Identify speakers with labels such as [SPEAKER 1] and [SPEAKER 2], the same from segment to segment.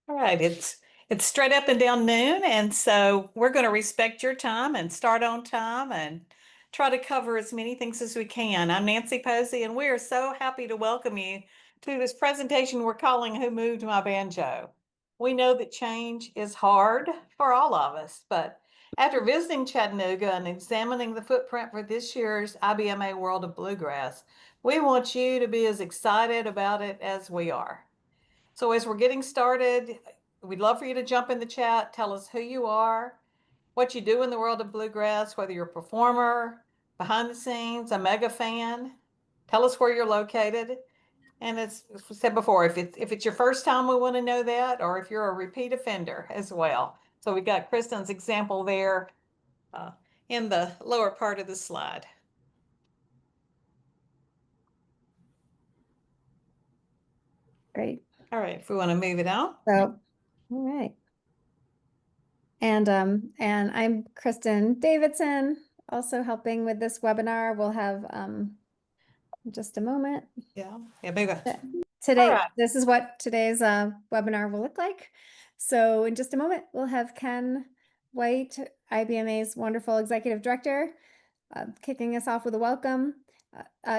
[SPEAKER 1] All right, it's straight up and down noon, and so we're going to respect your time and start on time and try to cover as many things as we can. I'm Nancy Posey, and we are so happy to welcome you to this presentation we're calling Who Moved My Banjo? We know that change is hard for all of us, but after visiting Chattanooga and examining the footprint for this year's IBMA World of Bluegrass, we want you to be as excited about it as we are. So as we're getting started, we'd love for you to jump in the chat, tell us who you are, what you do in the world of bluegrass, whether you're a performer, behind the scenes, a mega fan. Tell us where you're located. And as we said before, if it's your first time, we want to know that, or if you're a repeat offender as well. So we got Kristen's example there uh, in the lower part of the slide.
[SPEAKER 2] Great.
[SPEAKER 1] All right, if we want to move it on.
[SPEAKER 2] So, all right. And I'm Kristen Davidson, also helping with this webinar. We'll have just a moment.
[SPEAKER 1] Yeah, move it.
[SPEAKER 2] Today,
[SPEAKER 1] right.
[SPEAKER 2] This is what today's webinar will look like. So in just a moment, we'll have Ken White, IBMA's wonderful executive director, kicking us off with a welcome.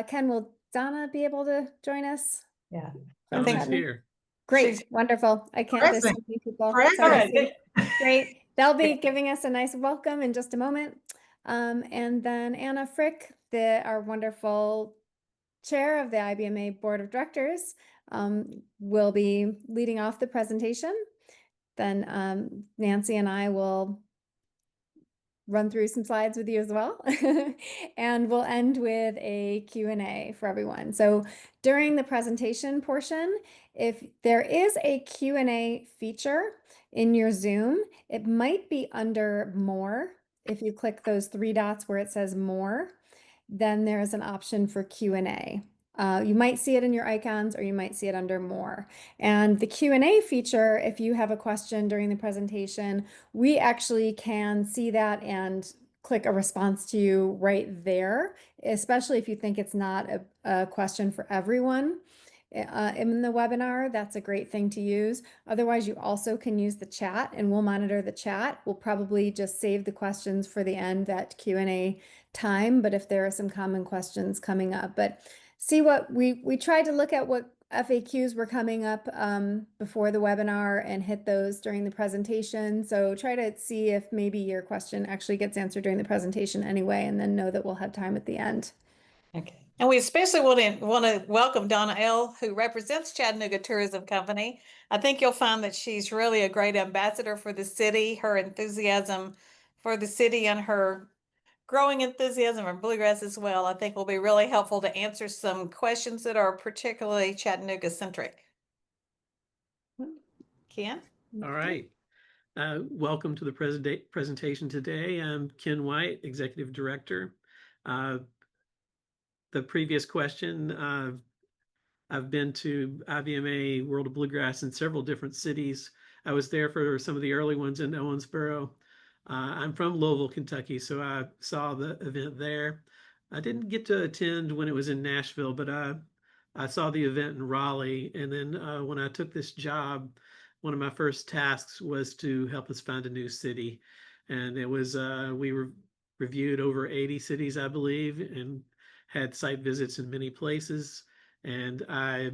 [SPEAKER 2] Ken, will Donna be able to join us?
[SPEAKER 1] Yeah.
[SPEAKER 3] I think here.
[SPEAKER 2] Great, wonderful. I can't, there's so many people.
[SPEAKER 1] All right.
[SPEAKER 2] Great. They'll be giving us a nice welcome in just a moment. And then Anna Frick, our wonderful chair of the IBMA Board of Directors, will be leading off the presentation. Then Nancy and I will run through some slides with you as well. And we'll end with a Q&A for everyone. So during the presentation portion, if there is a Q&A feature in your Zoom, it might be under More. If you click those three dots where it says More, then there's an option for Q&A. You might see it in your icons, or you might see it under More. And the Q&A feature, if you have a question during the presentation, we actually can see that and click a response to you right there, especially if you think it's not a question for everyone in the webinar. That's a great thing to use. Otherwise, you also can use the chat, and we'll monitor the chat. We'll probably just save the questions for the end, that Q&A time, but if there are some common questions coming up. But see, what we tried to look at what FAQs were coming up before the webinar and hit those during the presentation. So try to see if maybe your question actually gets answered during the presentation anyway, and then know that we'll have time at the end.
[SPEAKER 1] Okay. And we especially want to welcome Donna L., who represents Chattanooga Tourism Company. I think you'll find that she's really a great ambassador for the city. Her enthusiasm for the city and her growing enthusiasm for bluegrass as well, I think will be really helpful to answer some questions that are particularly Chattanooga centric. Ken?
[SPEAKER 3] All right. Welcome to the presentation today. I'm Ken White, Executive Director. The previous question, I've been to IBMA World of Bluegrass in several different cities. I was there for some of the early ones in Owensboro. I'm from Louisville, Kentucky, so I saw the event there. I didn't get to attend when it was in Nashville, but I saw the event in Raleigh. And then when I took this job, one of my first tasks was to help us find a new city. And it was, we reviewed over 80 cities, I believe, and had site visits in many places. And I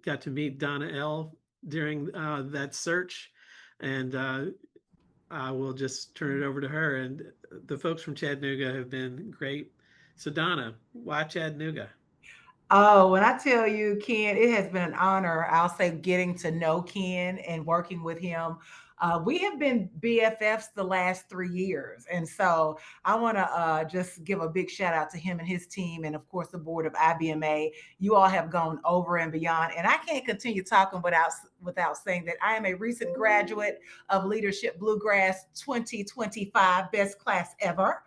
[SPEAKER 3] got to meet Donna L. during that search. And I will just turn it over to her. And the folks from Chattanooga have been great. So Donna, why Chattanooga?
[SPEAKER 4] Oh, when I tell you, Ken, it has been an honor, I'll say, getting to know Ken and working with him. We have been BFFs the last 3 years. And so I want to just give a big shout out to him and his team, and of course, the board of IBMA. You all have gone over and beyond. And I can't continue talking without saying that I am a recent graduate of Leadership Bluegrass 2025, best class ever.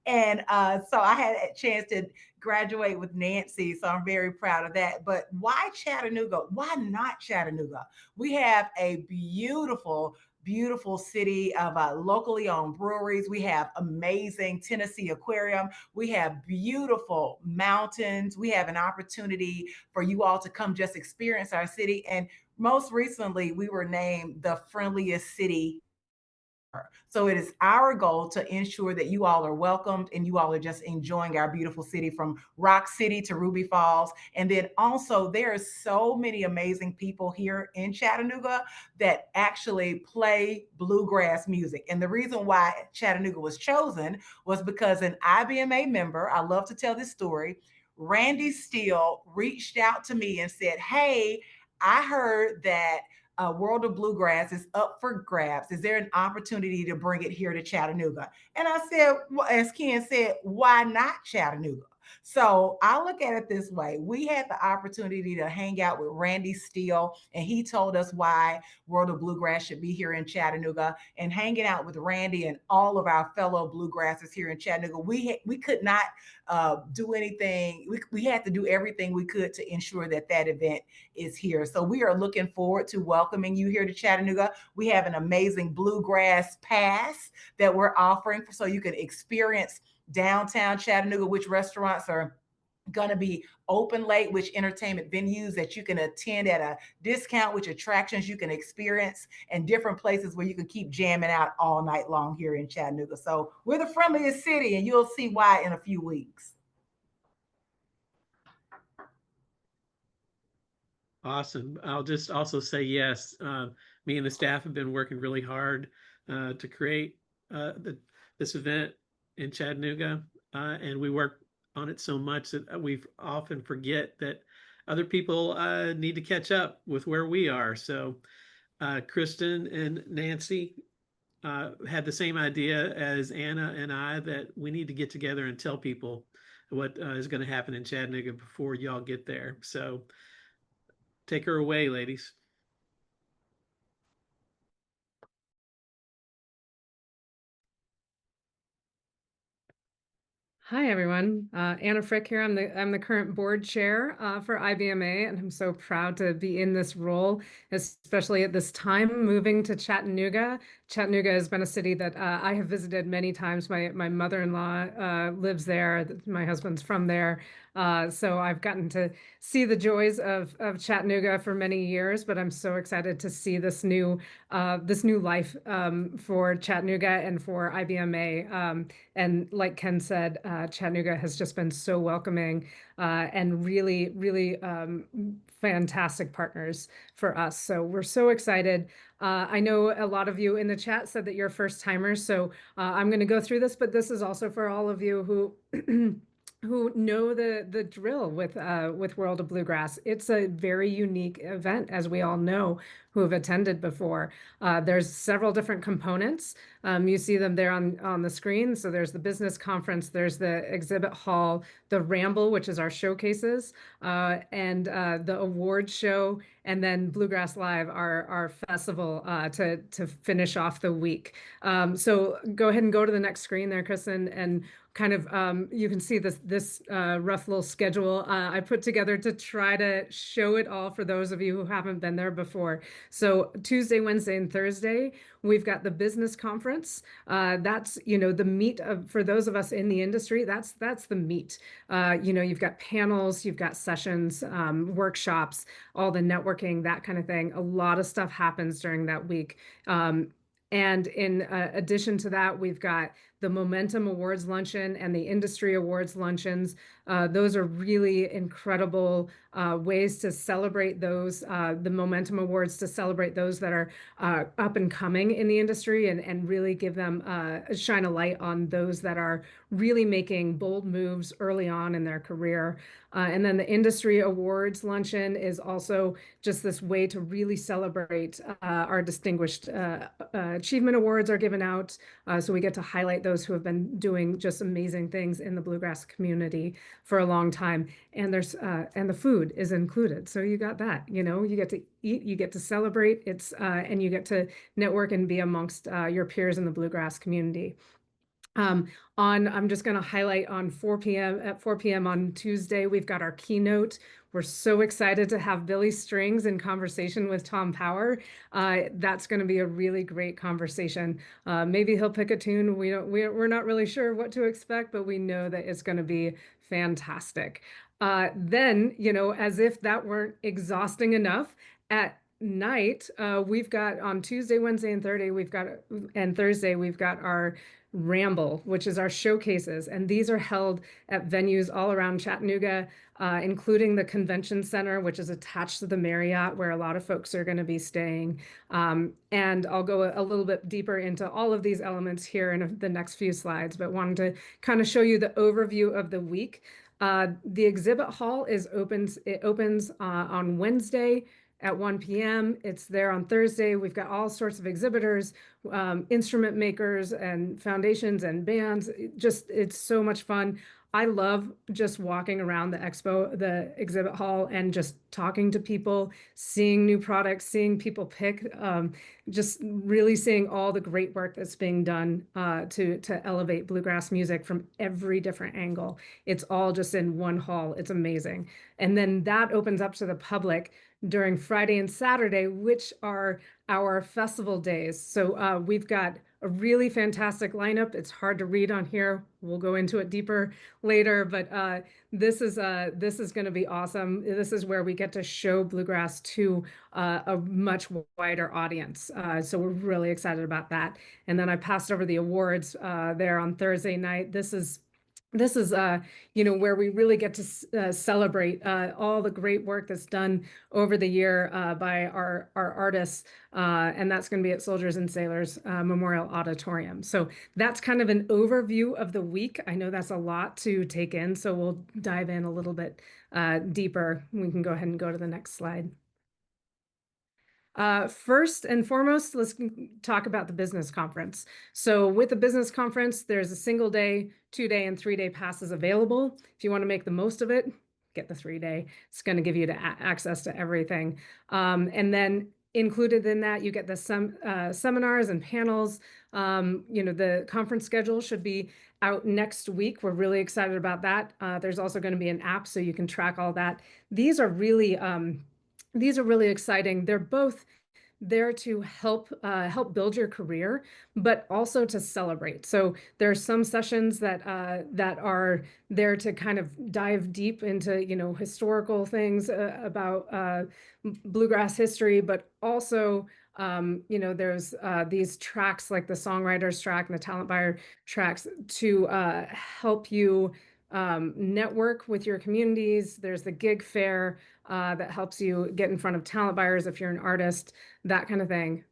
[SPEAKER 4] And so I had a chance to graduate with Nancy, so I'm very proud of that. But why Chattanooga? Why not Chattanooga? We have a beautiful city of locally owned breweries. We have amazing Tennessee Aquarium. We have beautiful mountains. We have an opportunity for you all to come just experience our city. And most recently, we were named the friendliest city. So it is our goal to ensure that you all are welcomed and you all are just enjoying our beautiful city from Rock City to Ruby Falls. And then also, there are so many amazing people here in Chattanooga that actually play bluegrass music. And the reason why Chattanooga was chosen was because an IBMA member, I love to tell this story, Randy Steele reached out to me and said, "Hey, I heard that World of Bluegrass is up for grabs. Is there an opportunity to bring it here to Chattanooga?" And I said, well, as Ken said, why not Chattanooga? So I look at it this way. We had the opportunity to hang out with Randy Steele, and he told us why World of Bluegrass should be here in Chattanooga. And hanging out with Randy and all of our fellow bluegrassers here in Chattanooga, we could not do anything. We had to do everything we could to ensure that that event is here. So we are looking forward to welcoming you here to Chattanooga. We have an amazing bluegrass pass that we're offering so you can experience downtown Chattanooga, which restaurants are going to be open late, which entertainment venues that you can attend at a discount, which attractions you can experience, and different places where you can keep jamming out all night long here in Chattanooga. So we're the friendliest city, and you'll see why in a few weeks.
[SPEAKER 3] Awesome. I'll just also say yes. Me and the staff have been working really hard to create this event in Chattanooga, and we work on it so much that we often forget that other people need to catch up with where we are. So Kristen and Nancy had the same idea as Anna and I, that we need to get together and tell people what is going to happen in Chattanooga before y'all get there. So take her away, ladies.
[SPEAKER 5] Hi, everyone. Anna Frick here. I'm the current board chair for IBMA, and I'm so proud to be in this role, especially at this time, moving to Chattanooga. Chattanooga has been a city that I have visited many times. My mother-in-law lives there. My husband's from there. So I've gotten to see the joys of Chattanooga for many years, but I'm so excited to see this new life for Chattanooga and for IBMA. And like Ken said, Chattanooga has just been so welcoming and really, really fantastic partners for us. So we're so excited. I know a lot of you in the chat said that you're first timers, so I'm going to go through this, but this is also for all of you who who know the drill with World of Bluegrass. It's a very unique event, as we all know who have attended before. There's several different components. You see them there on the screen. So there's the business conference, there's the exhibit hall, the Ramble, which is our showcases, and the awards show, and then Bluegrass Live, our festival to finish off the week. So go ahead and go to the next screen there, Kristen, and kind of you can see this rough little schedule I put together to try to show it all for those of you who haven't been there before. So Tuesday, Wednesday, and Thursday, we've got the business conference. That's, the meat for those of us in the industry, that's the meat. You've got panels, you've got sessions, workshops, all the networking, that kind of thing. A lot of stuff happens during that week. And in addition to that, we've got the Momentum Awards Luncheon and the Industry Awards Luncheons. Those are really incredible ways to celebrate those, the Momentum Awards, to celebrate those that are up and coming in the industry, and really give them, shine a light on those that are really making bold moves early on in their career. And then the Industry Awards Luncheon is also just this way to really celebrate our distinguished achievement awards are given out. So we get to highlight those who have been doing just amazing things in the bluegrass community for a long time. And there's and the food is included. So you got that, you get to eat, you get to celebrate, and you get to network and be amongst your peers in the bluegrass community. I'm just going to highlight on 4 p.m. on Tuesday, we've got our keynote. We're so excited to have Billy Strings in conversation with Tom Power. That's going to be a really great conversation. Maybe he'll pick a tune. We're not really sure what to expect, but we know that it's going to be fantastic. Then, as if that weren't exhausting enough, at night, we've got on Tuesday, Wednesday, and Thursday, we've got our Ramble, which is our showcases. And these are held at venues all around Chattanooga, including the convention center, which is attached to the Marriott, where a lot of folks are going to be staying. And I'll go a little bit deeper into all of these elements here in the next few slides, but wanted to kind of show you the overview of the week. The exhibit hall opens on Wednesday at 1 p.m. It's there on Thursday. We've got all sorts of exhibitors, instrument makers and foundations and bands. It's so much fun. I love just walking around the exhibit hall and just talking to people, seeing new products, seeing people pick, just really seeing all the great work that's being done to elevate bluegrass music from every different angle. It's all just in one hall. It's amazing. And then that opens up to the public during Friday and Saturday, which are our festival days. So we've got a really fantastic lineup. It's hard to read on here. We'll go into it deeper later, but this is going to be awesome. This is where we get to show bluegrass to a much wider audience. So we're really excited about that. And then I passed over the awards there on Thursday night. This is where we really get to celebrate all the great work that's done over the year by our artists, and that's going to be at Soldiers and Sailors Memorial Auditorium. So that's kind of an overview of the week. I know that's a lot to take in, so we'll dive in a little bit deeper. We can go ahead and go to the next slide. First and foremost, let's talk about the business conference. So with the business conference, there's a single day, 2-day, and 3-day passes available. If you want to make the most of it, get the 3-day. It's going to give you access to everything. And then included in that, you get the seminars and panels. The conference schedule should be out next week. We're really excited about that. There's also going to be an app so you can track all that. These are really exciting. They're both there to help build your career, but also to celebrate. So there are some sessions that are there to kind of dive deep into historical things about bluegrass history, but also there's these tracks like the Songwriters track and the Talent Buyer tracks to help you network with your communities. There's the gig fair that helps you get in front of talent buyers if you're an artist, that kind of thing.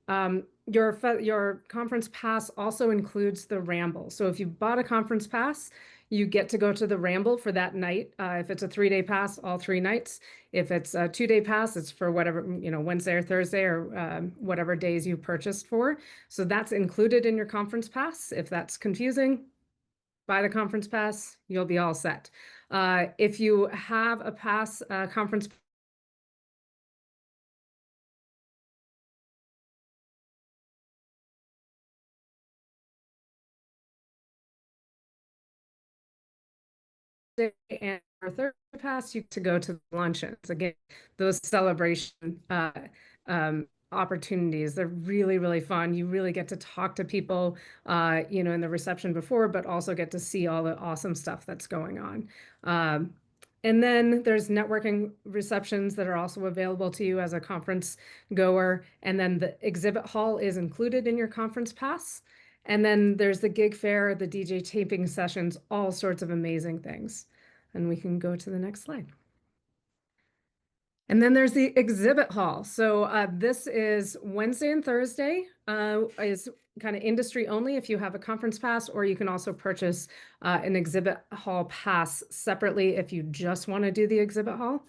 [SPEAKER 5] Your conference pass also includes the Ramble. So if you bought a conference pass, you get to go to the Ramble for that night. If it's a 3-day pass, all 3 nights. If it's a 2-day pass, it's for whatever, Wednesday or Thursday or whatever days you purchased for. So that's included in your conference pass. If that's confusing, buy the conference pass, you'll be all set. If you have a conference and our third pass, you to go to the luncheons. Again, those celebration opportunities, they're really, really fun. You really get to talk to people, in the reception before, but also get to see all the awesome stuff that's going on. And then there's networking receptions that are also available to you as a conference goer. And then the exhibit hall is included in your conference pass. And then there's the gig fair, the DJ taping sessions, all sorts of amazing things. And we can go to the next slide. And then there's the exhibit hall. So this is Wednesday and Thursday, is kind of industry only if you have a conference pass, or you can also purchase an exhibit hall pass separately if you just want to do the exhibit hall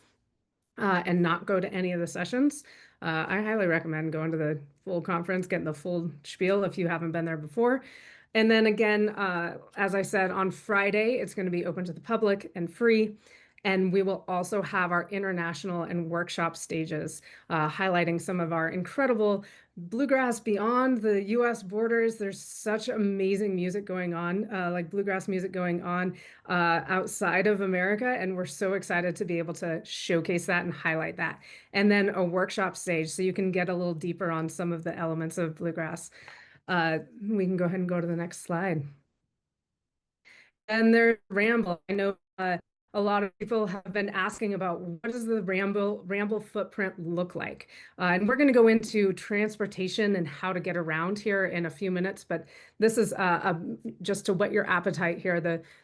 [SPEAKER 5] and not go to any of the sessions. I highly recommend going to the full conference, getting the full spiel if you haven't been there before. And then again, as I said, on Friday, it's going to be open to the public and free. And we will also have our international and workshop stages highlighting some of our incredible bluegrass beyond the US borders. There's such amazing music going on, like bluegrass music going on outside of America. And we're so excited to be able to showcase that and highlight that. And then a workshop stage so you can get a little deeper on some of the elements of bluegrass. We can go ahead and go to the next slide. And there's Ramble. I know a lot of people have been asking about what does the Ramble footprint look like? And we're going to go into transportation and how to get around here in a few minutes, but this is just to whet your appetite here,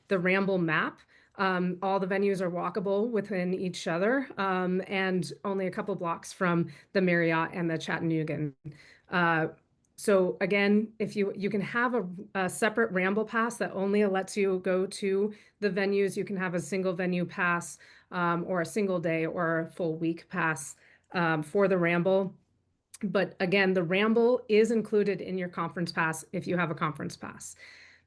[SPEAKER 5] the Ramble map. All the venues are walkable within each other, and only a couple blocks from the Marriott and the Chattanooga. So again, if you can have a separate Ramble pass that only lets you go to the venues, you can have a single venue pass, or a single day or a full week pass for the Ramble. But again, the Ramble is included in your conference pass if you have a conference pass.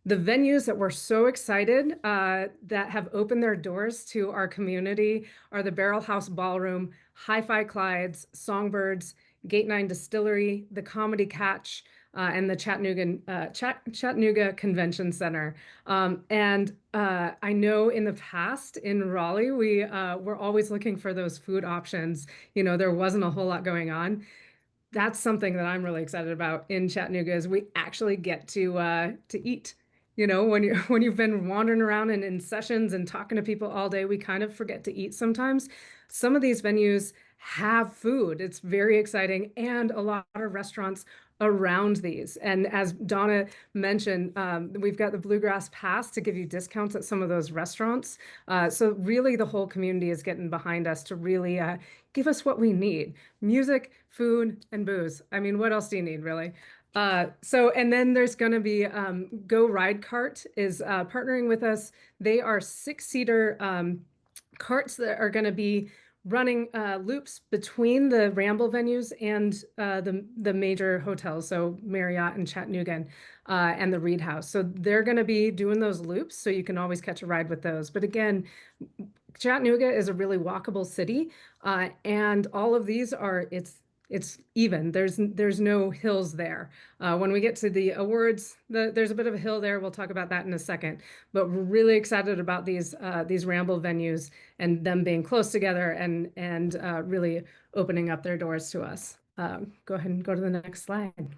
[SPEAKER 5] The venues that we're so excited that have opened their doors to our community are the Barrel House Ballroom, Hi-Fi Clyde's, Songbirds, Gate 9 Distillery, the Comedy Catch, and the Chattanooga Convention Center. I know in the past in Raleigh, we were always looking for those food options. You know, there wasn't a whole lot going on. That's something that I'm really excited about in Chattanooga is we actually get to eat. You know, when you've been wandering around and in sessions and talking to people all day, we kind of forget to eat sometimes. Some of these venues have food. It's very exciting, and a lot of restaurants around these. And as Donna mentioned, we've got the Bluegrass Pass to give you discounts at some of those restaurants. So really the whole community is getting behind us to really give us what we need: music, food, and booze. I mean, what else do you need, really? And then there's going to be Go Ride Cart is partnering with us. They are 6-seater carts that are going to be running loops between the Ramble venues and the major hotels, so Marriott and Chattanooga and the Reed House. So they're going to be doing those loops, so you can always catch a ride with those. But again, Chattanooga is a really walkable city, and all of these are it's even. There's no hills there. When we get to the awards, there's a bit of a hill there. We'll talk about that in a second. But we're really excited about these Ramble venues and them being close together and really opening up their doors to us. Go ahead and go to the next slide.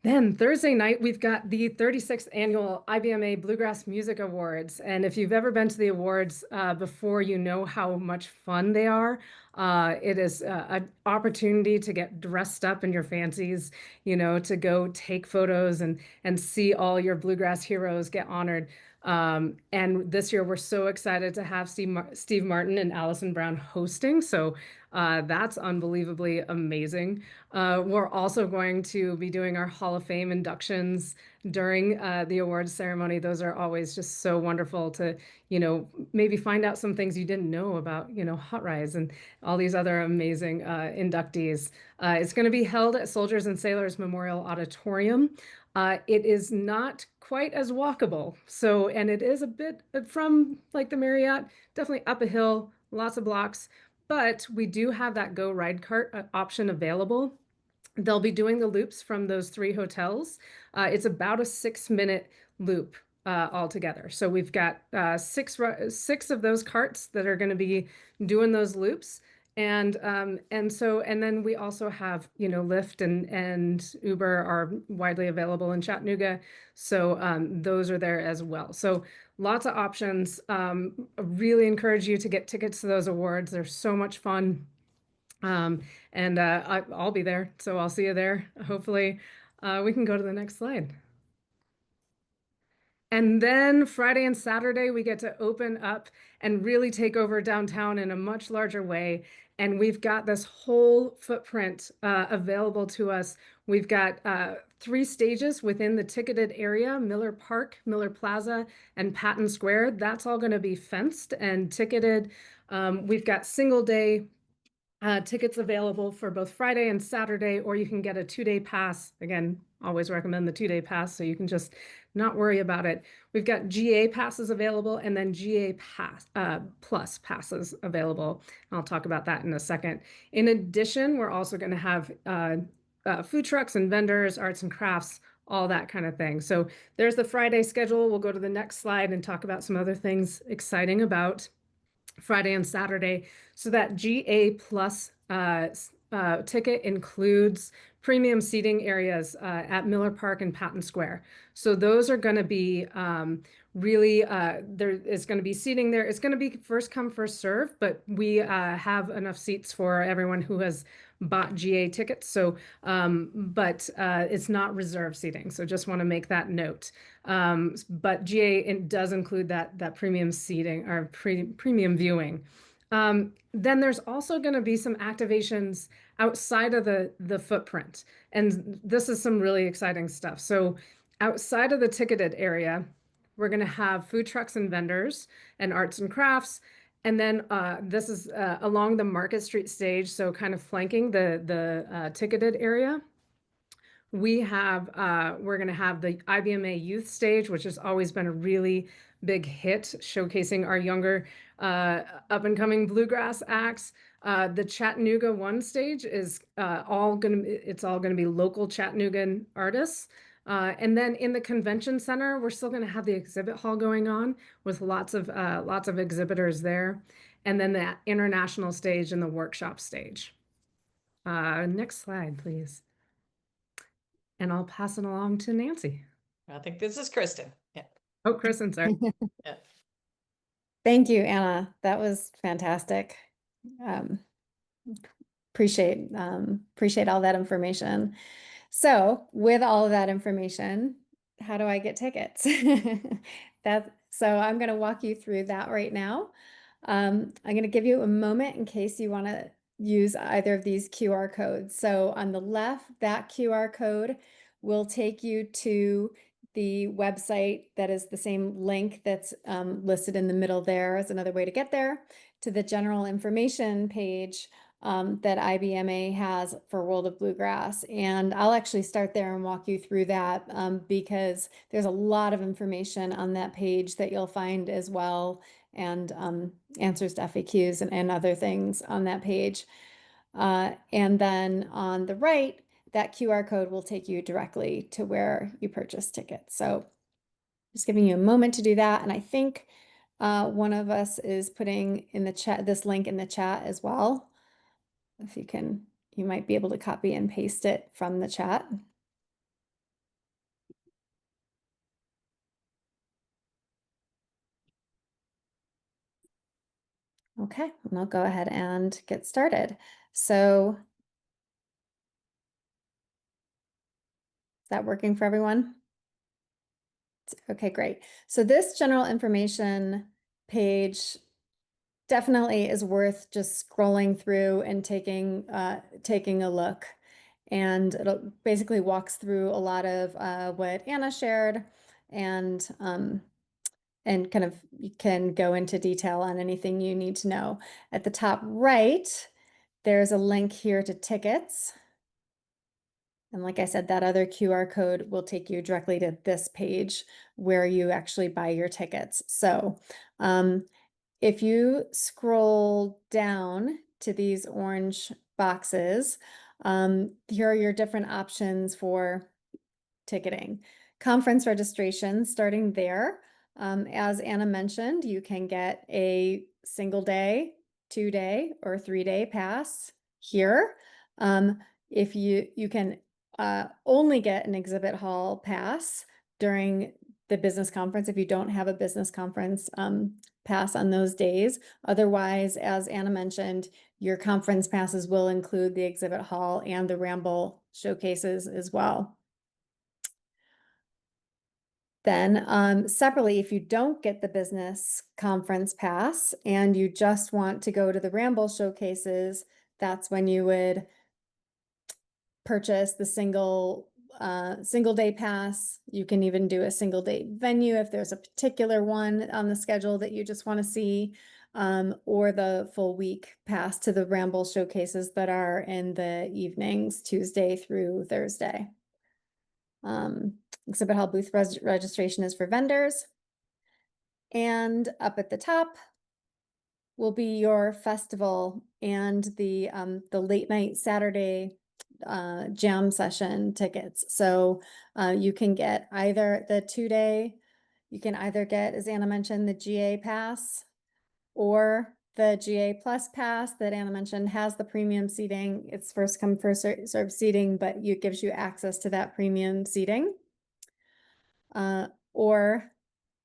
[SPEAKER 5] Then Thursday night, we've got the 36th annual IBMA Bluegrass Music Awards. And if you've ever been to the awards before, you know how much fun they are. It is an opportunity to get dressed up in your fancies, you know, to go take photos and see all your bluegrass heroes get honored. And this year, we're so excited to have Steve Martin and Allison Brown hosting. So that's unbelievably amazing. We're also going to be doing our Hall of Fame inductions during the awards ceremony. Those are always just so wonderful to, you know, maybe find out some things you didn't know about, you know, Hot Rise and all these other amazing inductees. It's going to be held at Soldiers and Sailors Memorial Auditorium. It is not quite as walkable. So, and it is a bit from like the Marriott, definitely up a hill, lots of blocks, but we do have that Go Ride Cart option available. They'll be doing the loops from those 3 hotels. It's about a 6-minute loop altogether. So we've got six of those carts that are going to be doing those loops. And then we also have, you know, Lyft and Uber are widely available in Chattanooga. So those are there as well. So lots of options. I really encourage you to get tickets to those awards. They're so much fun. I'll be there. So I'll see you there. Hopefully we can go to the next slide. And then Friday and Saturday, we get to open up and really take over downtown in a much larger way. And we've got this whole footprint available to us. We've got 3 stages within the ticketed area: Miller Park, Miller Plaza, and Patton Square. That's all going to be fenced and ticketed. We've got single day tickets available for both Friday and Saturday, or you can get a 2-day pass. Again, always recommend the 2-day pass so you can just not worry about it. We've got GA passes available and then GA plus passes available. I'll talk about that in a second. In addition, we're also going to have food trucks and vendors, arts and crafts, all that kind of thing. So there's the Friday schedule. We'll go to the next slide and talk about some other things exciting about Friday and Saturday. So that GA plus ticket includes premium seating areas at Miller Park and Patton Square. So those are going to be really, there is going to be seating there. It's going to be first come, first serve, but we have enough seats for everyone who has bought GA tickets. So, but it's not reserved seating. So just want to make that note. But GA it does include that premium seating or premium viewing. Then there's also going to be some activations outside of the footprint. And this is some really exciting stuff. So outside of the ticketed area, we're going to have food trucks and vendors and arts and crafts. And then this is along the Market Street stage, so kind of flanking the ticketed area. We're going to have the IBMA Youth Stage, which has always been a really big hit, showcasing our younger up-and-coming bluegrass acts. The Chattanooga One Stage is all going to be local Chattanoogan artists. And then in the convention center, we're still going to have the exhibit hall going on with lots of exhibitors there. And then the international stage and the workshop stage. Next slide, please. And I'll pass it along to Nancy.
[SPEAKER 1] I think this is Kristen. Yeah.
[SPEAKER 5] Oh, Kristen, sorry.
[SPEAKER 1] Yeah.
[SPEAKER 2] Thank you, Anna. That was fantastic. Appreciate all that information. So with all of that information, how do I get tickets? So I'm going to walk you through that right now. I'm going to give you a moment in case you want to use either of these QR codes. So on the left, that QR code will take you to the website that is the same link that's listed in the middle there as another way to get there, to the general information page that IBMA has for World of Bluegrass. And I'll actually start there and walk you through that because there's a lot of information on that page that you'll find as well, and answers to FAQs and other things on that page. And then on the right, that QR code will take you directly to where you purchase tickets. So just giving you a moment to do that. And I think one of us is putting in the chat, this link in the chat as well. If you can, you might be able to copy and paste it from the chat. Okay, and I'll go ahead and get started. So is that working for everyone? Okay, great. So this general information page definitely is worth just scrolling through and taking a look. And it basically walks through a lot of what Anna shared, and kind of you can go into detail on anything you need to know. At the top right, there's a link here to tickets. And like I said, that other QR code will take you directly to this page where you actually buy your tickets. So if you scroll down to these orange boxes, here are your different options for ticketing. Conference registration, starting there. As Anna mentioned, you can get a single day, 2-day, or 3-day pass here. If you can only get an exhibit hall pass during the business conference if you don't have a business conference pass on those days. Otherwise, as Anna mentioned, your conference passes will include the exhibit hall and the Ramble showcases as well. Then separately, if you don't get the business conference pass and you just want to go to the Ramble showcases, that's when you would purchase the single day pass. You can even do a single day venue if there's a particular one on the schedule that you just want to see, or the full week pass to the Ramble showcases that are in the evenings, Tuesday through Thursday. Exhibit hall booth registration is for vendors. And up at the top will be your festival and the late night Saturday jam session tickets. So you can get either the 2-day, you can either get, as Anna mentioned, the GA pass or The GA Plus Pass that Anna mentioned has the premium seating. It's first come, first served seating, but it gives you access to that premium seating. Or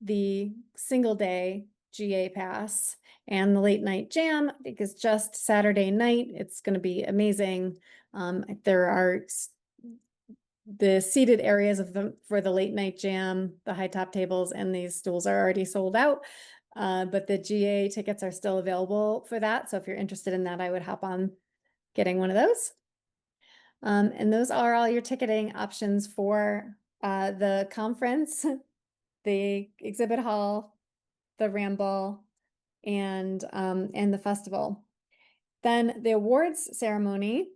[SPEAKER 2] the single day GA Pass and the late night jam, because just Saturday night, it's going to be amazing. There are the seated areas of for the late night jam, the high top tables, and these stools are already sold out. But the GA tickets are still available for that. So if you're interested in that, I would hop on getting one of those. And those are all your ticketing options for the conference, the exhibit hall, the Ramble, and the festival. Then the awards ceremony,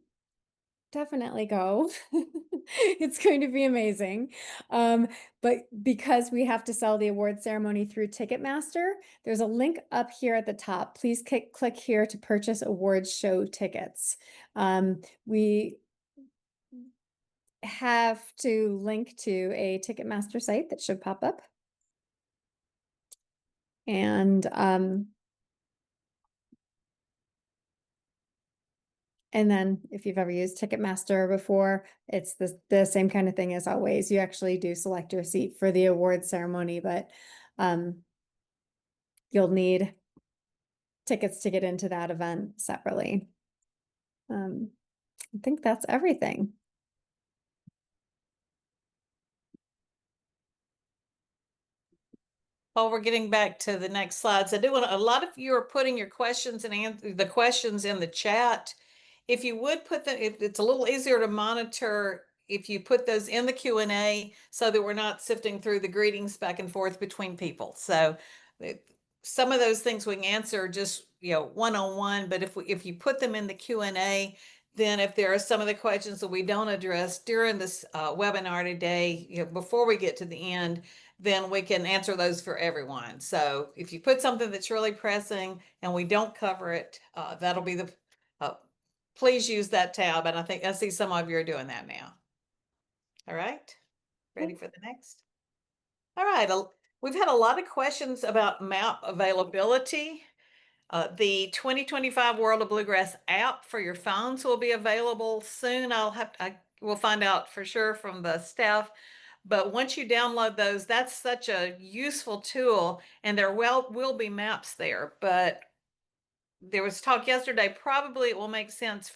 [SPEAKER 2] definitely go. It's going to be amazing. But because we have to sell the award ceremony through Ticketmaster, there's a link up here at the top. Please click here to purchase awards show tickets. We have to link to a Ticketmaster site that should pop up. And then if you've ever used Ticketmaster before, it's the same kind of thing as always. You actually do select your seat for the award ceremony, but you'll need tickets to get into that event separately. I think that's everything.
[SPEAKER 1] While we're getting back to the next slides, I do want a lot of you are putting your questions and the questions in the chat. If you would put them, it's a little easier to monitor if you put those in the Q&A so that we're not sifting through the greetings back and forth between people. So some of those things we can answer just, one-on-one, but if you put them in the Q&A, then if there are some of the questions that we don't address during this webinar today, before we get to the end, then we can answer those for everyone. So if you put something that's really pressing and we don't cover it, that'll be the, please use that tab. And I see some of you are doing that now. All right, ready for the next? All right, we've had a lot of questions about map availability. The 2025 World of Bluegrass app for your phones will be available soon. We'll find out for sure from the staff. But once you download those, that's such a useful tool, and there will be maps there. But there was talk yesterday, probably it will make sense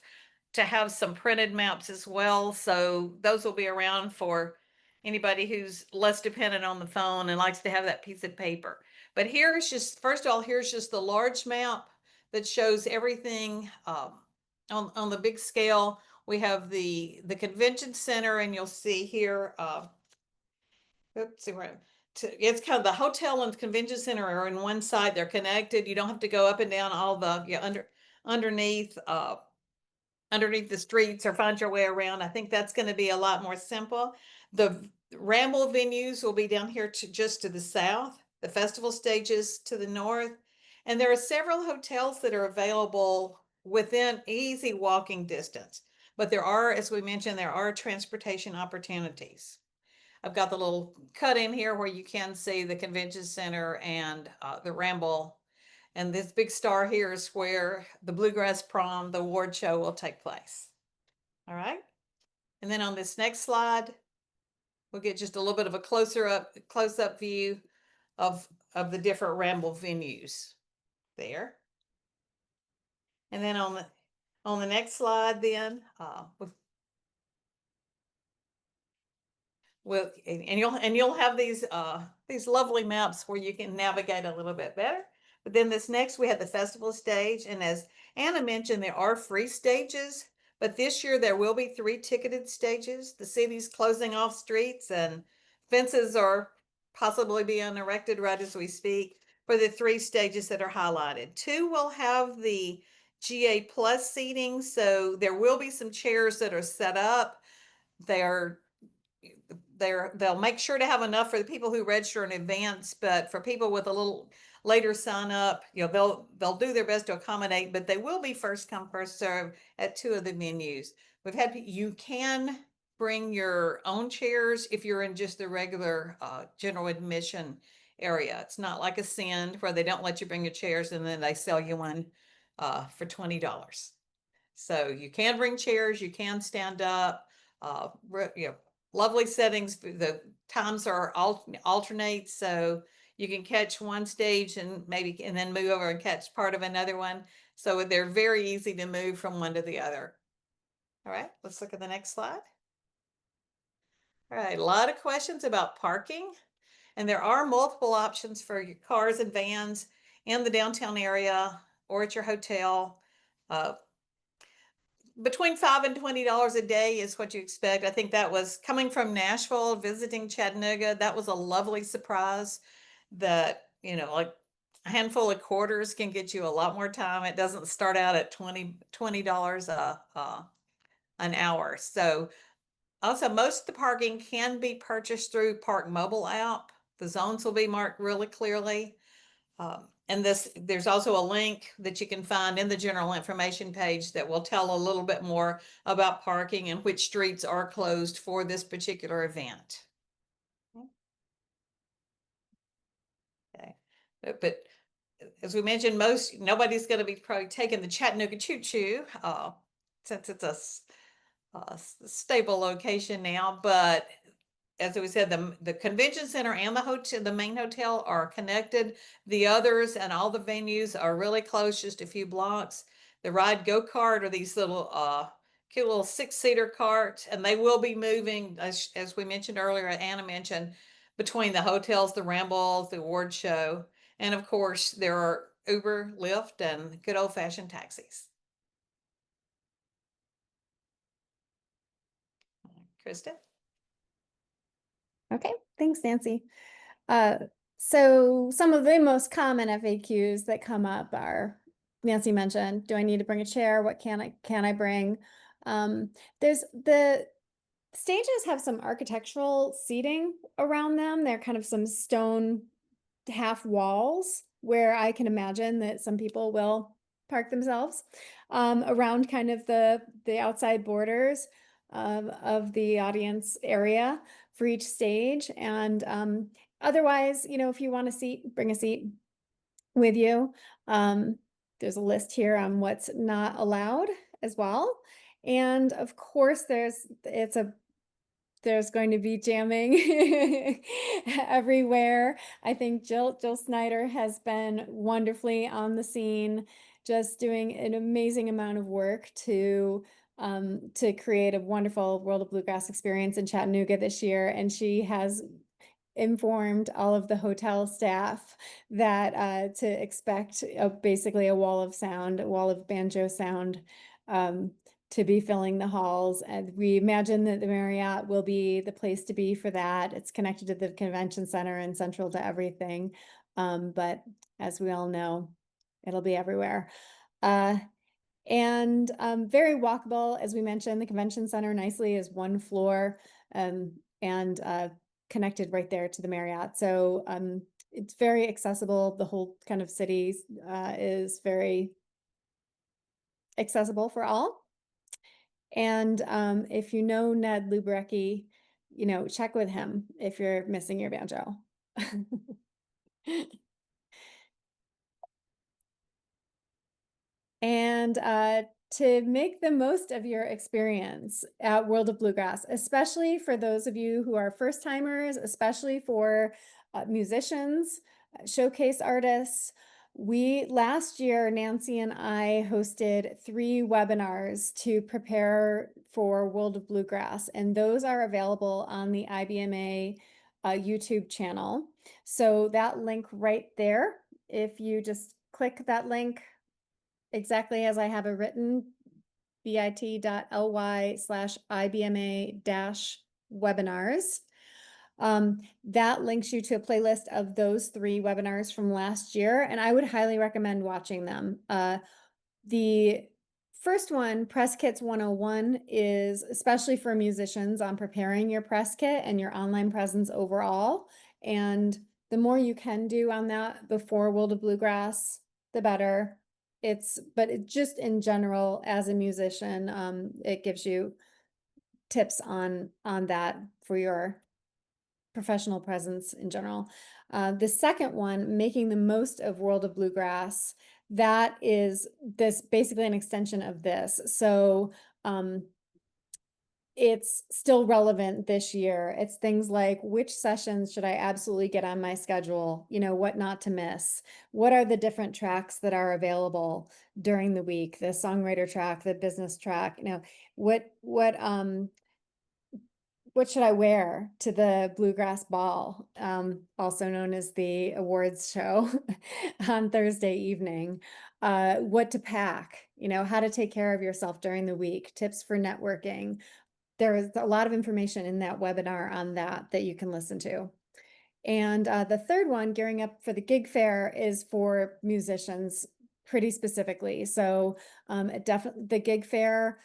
[SPEAKER 1] to have some printed maps as well. So those will be around for anybody who's less dependent on the phone and likes to have that piece of paper. But here's just, first of all, here's just the large map that shows everything on the big scale. We have the convention center, and you'll see here, oops, it's kind of the hotel and the convention center are in one side. They're connected. You don't have to go up and down all the underneath the streets or find your way around. I think that's going to be a lot more simple. The Ramble venues will be down here just to the south, the festival stages to the north. And there are several hotels that are available within easy walking distance. But there are, as we mentioned, there are transportation opportunities. I've got the little cut in here where you can see the convention center and the Ramble. And this big star here is where the Bluegrass Prom, the award show, will take place. All right. And then on this next slide, we'll get just a little bit of a close-up view of the different Ramble venues there. And then on the next slide, then and you'll have these lovely maps where you can navigate a little bit better. But then this next, we had the festival stage, and as Anna mentioned, there are free stages, but this year there will be 3 ticketed stages. The city's closing off streets, and fences are possibly being erected right as we speak for the 3 stages that are highlighted. 2 will have the GA Plus seating, so there will be some chairs that are set up. They'll make sure to have enough for the people who register in advance, but for people with a little later sign up, they'll do their best to accommodate, but they will be first come, first serve at 2 of the venues. You can bring your own chairs if you're in just the regular general admission area. It's not like a Send where they don't let you bring your chairs and then they sell you one for $20. So you can bring chairs, you can stand up, you know, lovely settings. The times are alternate, so you can catch one stage and then move over and catch part of another one. So they're very easy to move from one to the other. All right, let's look at the next slide. All right, a lot of questions about parking, and there are multiple options for your cars and vans in the downtown area or at your hotel. Between $5 and $20 a day is what you expect. I think that was coming from Nashville, visiting Chattanooga. That was a lovely surprise that, you know, like a handful of quarters can get you a lot more time. It doesn't start out at $20 an hour. So also most of the parking can be purchased through Park Mobile app. The zones will be marked really clearly. And there's also a link that you can find in the general information page that will tell a little bit more about parking and which streets are closed for this particular event. Okay. But as we mentioned, nobody's going to be probably taking the Chattanooga choo-choo since it's a stable location now, but as we said, the convention center and the hotel, the main hotel, are connected. The others and all the venues are really close, just a few blocks. The ride go-kart are these little cute little 6-seater carts, and they will be moving, as we mentioned earlier, Anna mentioned, between the hotels, the Ramble, the award show, and of course there are Uber, Lyft, and good old-fashioned taxis. Krista?
[SPEAKER 2] Okay, thanks, Nancy. So some of the most common FAQs that come up are, Nancy mentioned, do I need to bring a chair? What can I bring? There's the stages have some architectural seating around them. They're kind of some stone half walls where I can imagine that some people will park themselves around kind of the outside borders of the audience area for each stage. And otherwise, you know, if you want a seat, bring a seat with you. There's a list here on what's not allowed as well. And of course, there's going to be jamming everywhere. I think Jill Snyder has been wonderfully on the scene, just doing an amazing amount of work to create a wonderful World of Bluegrass experience in Chattanooga this year. And she has informed all of the hotel staff that to expect basically a wall of sound, a wall of banjo sound to be filling the halls. And we imagine that the Marriott will be the place to be for that. It's connected to the convention center and central to everything. But as we all know, it'll be everywhere. And very walkable, as we mentioned, the convention center nicely is one floor and connected right there to the Marriott. So it's very accessible. The whole kind of city is very accessible for all. And if you know Ned Lubrecki, you know, check with him if you're missing your banjo. And to make the most of your experience at World of Bluegrass, especially for those of you who are first timers, especially for musicians, showcase artists. Last year, Nancy and I hosted 3 webinars to prepare for World of Bluegrass, and those are available on the IBMA YouTube channel. So that link right there, if you just click that link exactly as I have it written, bit.ly/IBMA-webinars. That links you to a playlist of those 3 webinars from last year, and I would highly recommend watching them. The first one, Press Kits 101, is especially for musicians on preparing your press kit and your online presence overall. And the more you can do on that before World of Bluegrass, the better. But it just in general, as a musician, it gives you tips on that for your professional presence in general. The second one, making the most of World of Bluegrass, that is this basically an extension of this. So it's still relevant this year. It's things like, which sessions should I absolutely get on my schedule? You know, what not to miss? What are the different tracks that are available during the week? The songwriter track, the business track, you know, what should I wear to the Bluegrass Ball, also known as the awards show on Thursday evening? What to pack, you know, how to take care of yourself during the week, tips for networking. There is a lot of information in that webinar on that you can listen to. And the third one, gearing up for the gig fair, is for musicians pretty specifically. So definitely the gig fair,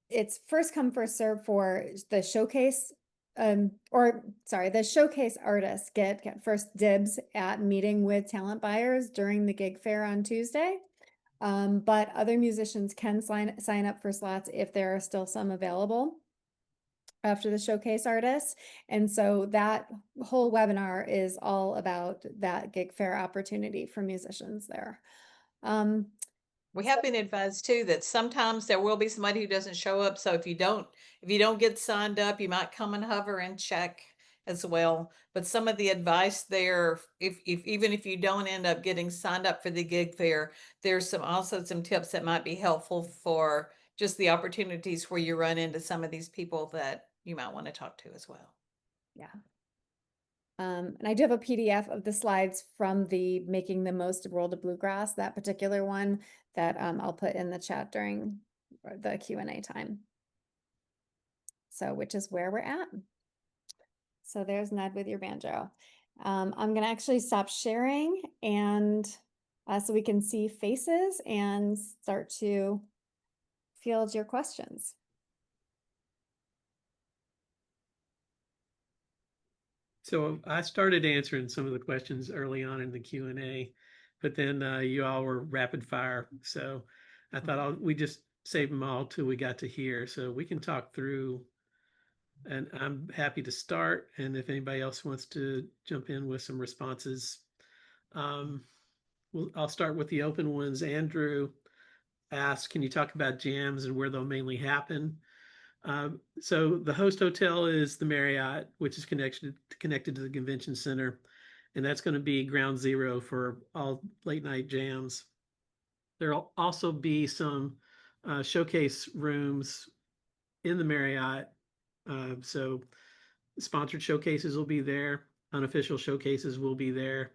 [SPEAKER 2] it's first come, first serve for the showcase, the showcase artists get first dibs at meeting with talent buyers during the gig fair on Tuesday. But other musicians can sign up for slots if there are still some available after the showcase artists. And so that whole webinar is all about that gig fair opportunity for musicians there.
[SPEAKER 1] We have been advised too that sometimes there will be somebody who doesn't show up. So if you don't get signed up, you might come and hover and check as well. But some of the advice there, if even if you don't end up getting signed up for the gig fair, there's also some tips that might be helpful for just the opportunities where you run into some of these people that you might want to talk to as well.
[SPEAKER 2] Yeah. And I do have a PDF of the slides from the Making the Most of World of Bluegrass, that particular one that I'll put in the chat during the Q&A time. So, which is where we're at. So there's Ned with your banjo. I'm going to actually stop sharing and so we can see faces and start to field your questions.
[SPEAKER 3] So I started answering some of the questions early on in the Q&A, but then you all were rapid fire. So I thought we just save them all till we got to here. So we can talk through, and I'm happy to start. And if anybody else wants to jump in with some responses, I'll start with the open ones. Andrew asked, can you talk about jams and where they'll mainly happen? So the host hotel is the Marriott, which is connected to the convention center, and that's going to be ground zero for all late night jams. There'll also be some showcase rooms in the Marriott. So sponsored showcases will be there. Unofficial showcases will be there.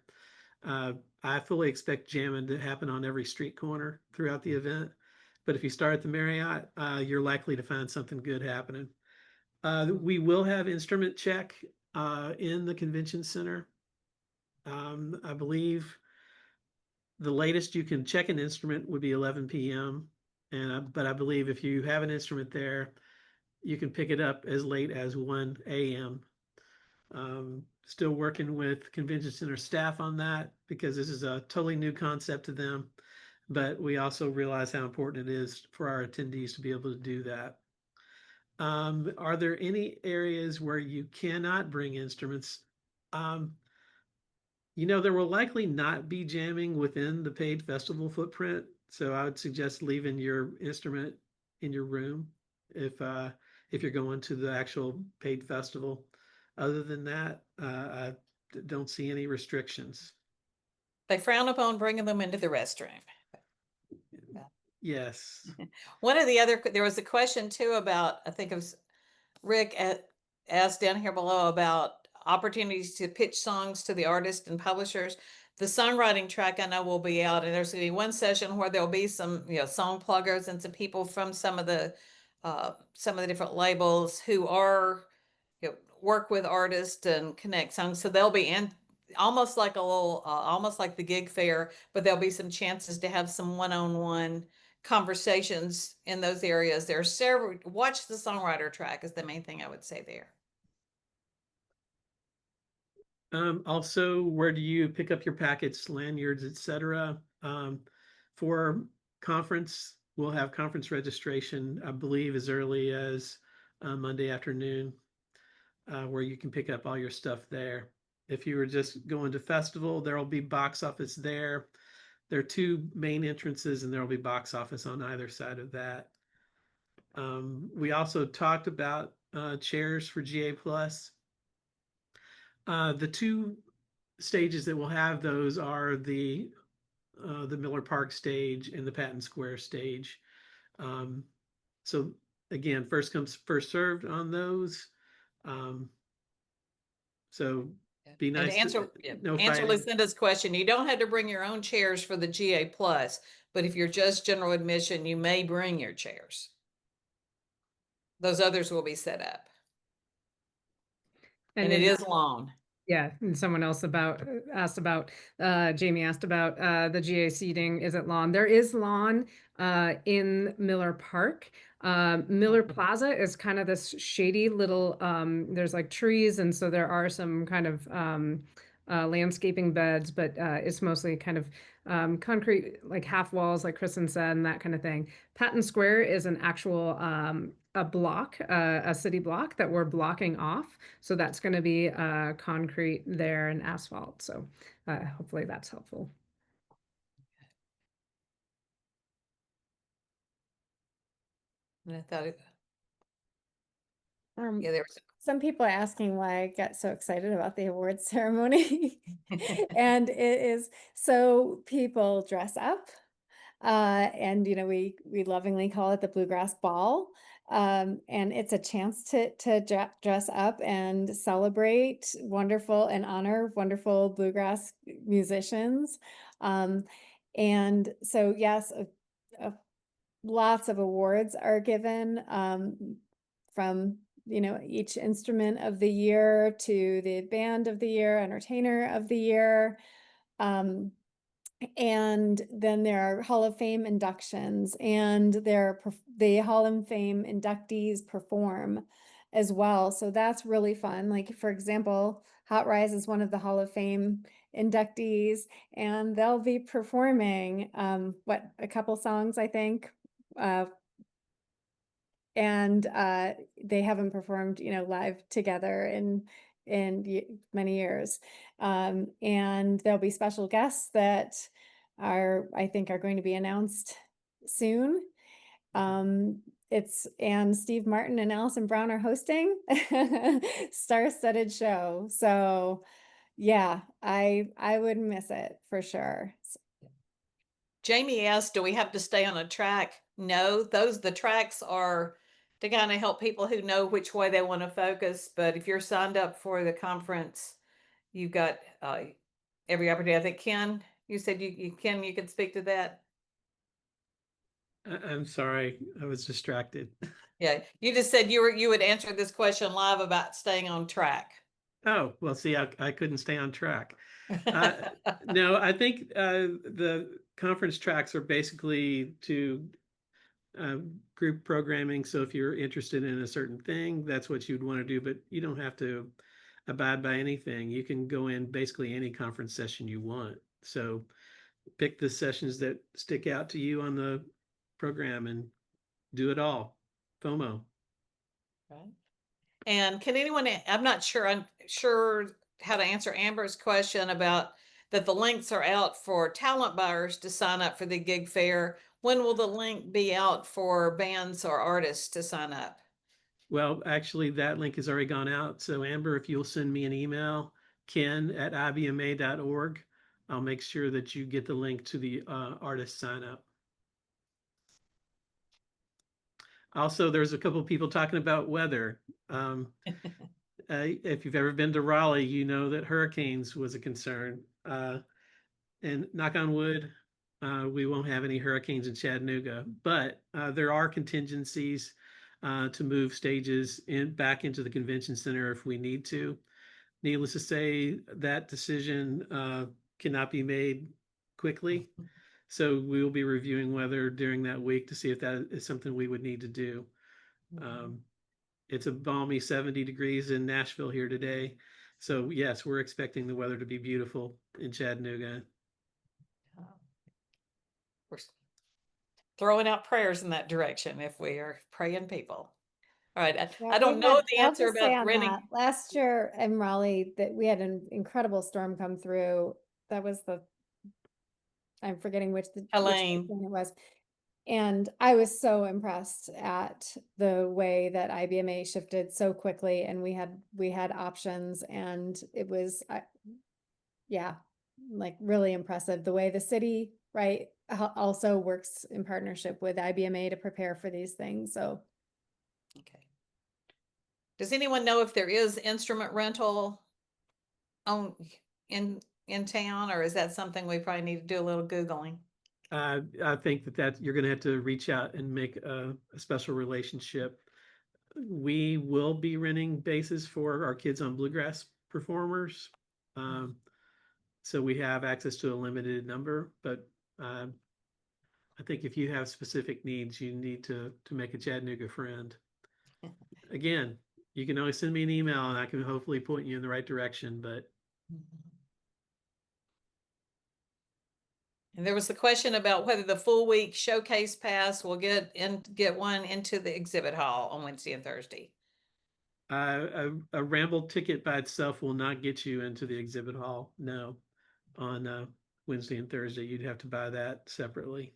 [SPEAKER 3] I fully expect jamming to happen on every street corner throughout the event. But if you start at the Marriott, you're likely to find something good happening. We will have instrument check in the convention center. I believe the latest you can check an instrument would be 11 p.m. But I believe if you have an instrument there, you can pick it up as late as 1 a.m. Still working with convention center staff on that because this is a totally new concept to them. But we also realize how important it is for our attendees to be able to do that. Are there any areas where you cannot bring instruments? There will likely not be jamming within the paid festival footprint. So I would suggest leaving your instrument in your room if you're going to the actual paid festival. Other than that, I don't see any restrictions.
[SPEAKER 1] They frown upon bringing them into the restroom.
[SPEAKER 3] Yes.
[SPEAKER 1] There was a question too about, I think it was Rick asked down here below about opportunities to pitch songs to the artists and publishers. The songwriting track I know will be out, and there's going to be one session where there'll be some, song pluggers and some people from some of the different labels who are, work with artists and connect songs. So they'll be in almost like almost like the gig fair, but there'll be some chances to have some one-on-one conversations in those areas. There are several. Watch the songwriter track is the main thing I would say there.
[SPEAKER 3] Also, where do you pick up your packets, lanyards, etc.? For conference, we'll have conference registration, I believe, as early as Monday afternoon. where you can pick up all your stuff there. If you were just going to festival, there will be box office there. There are two main entrances, and there will be box office on either side of that. We also talked about chairs for GA Plus. The two stages that will have those are the Miller Park stage and the Patton Square stage. So again, first comes first served on those. So be
[SPEAKER 1] And
[SPEAKER 3] nice.
[SPEAKER 1] answer
[SPEAKER 3] No
[SPEAKER 1] answer
[SPEAKER 3] fighting.
[SPEAKER 1] Lucinda's question. You don't have to bring your own chairs for the GA Plus, but if you're just general admission, you may bring your chairs. Those others will be set up. And it
[SPEAKER 5] then,
[SPEAKER 1] is long.
[SPEAKER 5] yeah, and someone else asked about Jamie asked about the GA seating. Is it lawn? There is lawn in Miller Park. Miller Plaza is kind of this shady little there's like trees, and so there are some kind of landscaping beds, but it's mostly kind of concrete, like half walls, like Kristen said, and that kind of thing. Patton Square is an actual a block, a city block that we're blocking off. So that's going to be concrete there and asphalt. So hopefully that's helpful.
[SPEAKER 1] And I thought,
[SPEAKER 2] Um,
[SPEAKER 1] yeah, there was.
[SPEAKER 2] Some people are asking why I get so excited about the awards ceremony. And it is so people dress up. And we lovingly call it the Bluegrass Ball. And it's a chance to dress up and celebrate wonderful and honor wonderful bluegrass musicians. And so yes, lots of awards are given from each instrument of the year to the band of the year, entertainer of the year. And then there are Hall of Fame inductions, and the Hall of Fame inductees perform as well. So that's really fun. Like, for example, Hot Rise is one of the Hall of Fame inductees, and they'll be performing a couple songs, I think. And they haven't performed live together in many years. And there'll be special guests that I think are going to be announced soon. And Steve Martin and Allison Brown are hosting star-studded show. So yeah, I wouldn't miss it for sure.
[SPEAKER 1] Jamie asked, do we have to stay on a track? No, the tracks are to kind of help people who know which way they want to focus. But if you're signed up for the conference, you've got every opportunity. I think Ken, you said you could speak to that.
[SPEAKER 3] I'm sorry, I was distracted.
[SPEAKER 1] Yeah, you just said you would answer this question live about staying on track.
[SPEAKER 3] Oh, well, see, I couldn't stay on track. No, I think the conference tracks are basically to group programming. So if you're interested in a certain thing, that's what you'd want to do, but you don't have to abide by anything. You can go in basically any conference session you want. So pick the sessions that stick out to you on the program and do it all. FOMO.
[SPEAKER 1] Right. And can anyone, I'm sure how to answer Amber's question about that the links are out for talent buyers to sign up for the gig fair. When will the link be out for bands or artists to sign up?
[SPEAKER 3] Well, actually, that link has already gone out. So Amber, if you'll send me an email, ken@ibma.org, I'll make sure that you get the link to the artist sign up. Also, there's a couple of people talking about weather. If you've ever been to Raleigh, you know that hurricanes was a concern. And knock on wood, we won't have any hurricanes in Chattanooga, but there are contingencies to move stages back into the convention center if we need to. Needless to say, that decision cannot be made quickly. So we will be reviewing weather during that week to see if that is something we would need to do. It's a balmy 70 degrees in Nashville here today. So yes, we're expecting the weather to be beautiful in Chattanooga.
[SPEAKER 1] We're throwing out prayers in that direction if we are praying people. All right.
[SPEAKER 2] Yeah,
[SPEAKER 1] I don't
[SPEAKER 2] we
[SPEAKER 1] know
[SPEAKER 2] had,
[SPEAKER 1] the
[SPEAKER 2] I'll
[SPEAKER 1] answer
[SPEAKER 2] just say
[SPEAKER 1] about
[SPEAKER 2] on
[SPEAKER 1] renting.
[SPEAKER 2] that, last year in Raleigh, that we had an incredible storm come through. That was I'm forgetting which
[SPEAKER 1] Helene.
[SPEAKER 2] hurricane it was. And I was so impressed at the way that IBMA shifted so quickly, and we had options, and it was, yeah, like really impressive the way the city, right, also works in partnership with IBMA to prepare for these things. So
[SPEAKER 1] Okay. Does anyone know if there is instrument rental on in town, or is that something we probably need to do a little Googling?
[SPEAKER 3] I think that you're going to have to reach out and make a special relationship. We will be renting bases for our Kids on Bluegrass performers. So we have access to a limited number, but I think if you have specific needs, you need to make a Chattanooga friend. Again, you can always send me an email and I can hopefully point you in the right direction, but
[SPEAKER 1] And there was the question about whether the full week showcase pass will get one into the exhibit hall on Wednesday and Thursday.
[SPEAKER 3] a Ramble ticket by itself will not get you into the exhibit hall. No, on Wednesday and Thursday, you'd have to buy that separately.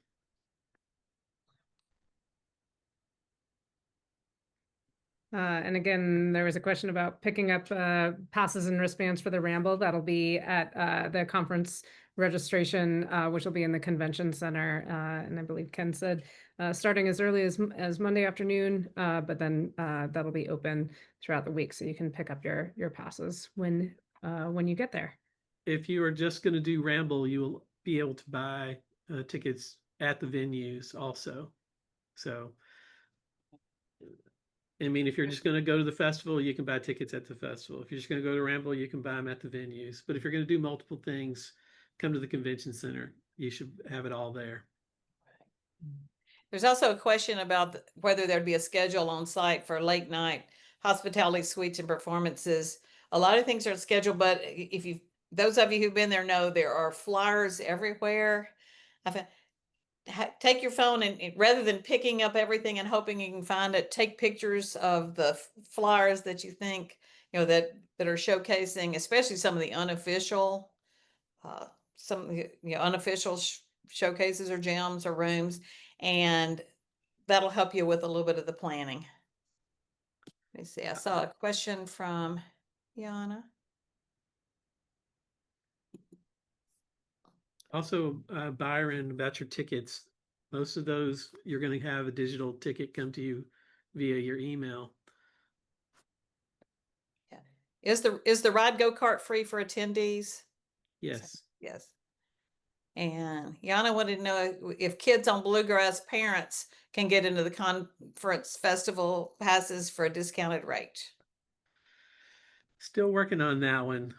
[SPEAKER 5] And again, there was a question about picking up passes and wristbands for the Ramble. That'll be at the conference registration, which will be in the convention center. And I believe Ken said starting as early as Monday afternoon, but then that'll be open throughout the week, so you can pick up your passes when you get there.
[SPEAKER 3] If you are just going to do Ramble, you will be able to buy tickets at the venues also. So, I mean, if you're just going to go to the festival, you can buy tickets at the festival. If you're just going to go to Ramble, you can buy them at the venues. But if you're going to do multiple things, come to the convention center. You should have it all there.
[SPEAKER 1] There's also a question about whether there'd be a schedule on site for late night hospitality suites and performances. A lot of things are scheduled, but if those of you who've been there know there are flyers everywhere. Take your phone and rather than picking up everything and hoping you can find it, take pictures of the flyers that you think, that are showcasing, especially some of the unofficial, unofficial showcases or gyms or rooms, and that'll help you with a little bit of the planning. Let me see. I saw a question from Yana.
[SPEAKER 3] Also, Byron, about your tickets, most of those you're going to have a digital ticket come to you via your email.
[SPEAKER 1] Yeah. Is the ride go-kart free for attendees?
[SPEAKER 3] Yes.
[SPEAKER 1] Yes. And Yana wanted to know if Kids on Bluegrass parents can get into the conference festival passes for a discounted rate.
[SPEAKER 3] Still working on that one.